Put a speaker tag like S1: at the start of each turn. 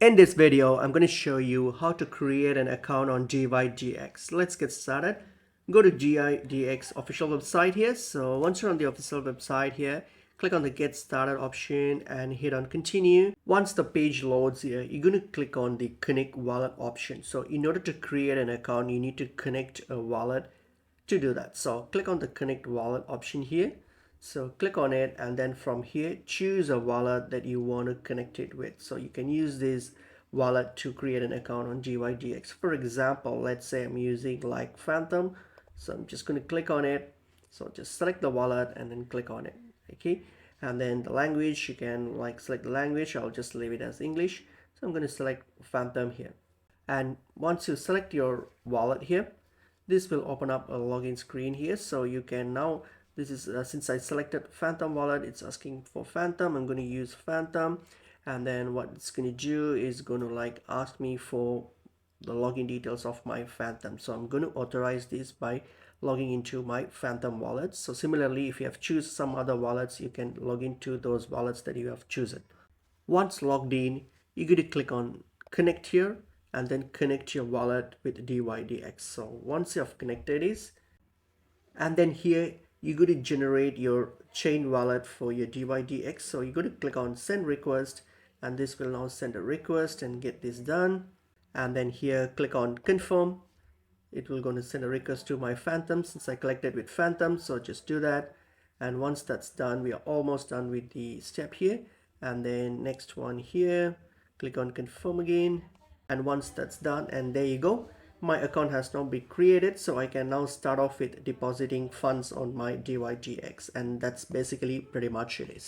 S1: In this video, I'm going to show you how to create an account on dYdX. Let's get started. Go to dYdX official website here. So once you're on the official website here, click on the Get Started option and hit on Continue. Once the page loads here, you're going to click on the Connect Wallet option. So in order to create an account, you need to connect a wallet to do that. So click on the Connect Wallet option here. So click on it, and then from here choose a wallet that you want to connect it with. So you can use this wallet to create an account on dYdX. For example, let's say I'm using like Phantom, so I'm just going to click on it. So just select the wallet and then click on it. Okay, and then the language, you can like select the language. I'll just leave it as English. So I'm going to select Phantom here, and once you select your wallet here, this will open up a login screen here. So you can now, this is since I selected Phantom wallet, it's asking for Phantom. I'm going to use Phantom, and then what it's going to do is going to like ask me for the login details of my Phantom. So I'm going to authorize this by logging into my Phantom wallet. So similarly, if you have choose some other wallets, you can log into those wallets that you have chosen. Once logged in, you're going to click on connect here and then connect your wallet with dYdX. So once you have connected this, and then here you're going to generate your chain wallet for your dYdX. So you're going to click on send request, and this will now send a request and get this done. And then here click on confirm. It will going to send a request to my Phantom since I collected with Phantom. So just do that. And once that's done, we are almost done with the step here. And then next one here, click on confirm again. And once that's done, and there you go, my account has now been created. So I can now start off with depositing funds on my dYdX, and that's basically pretty much it is.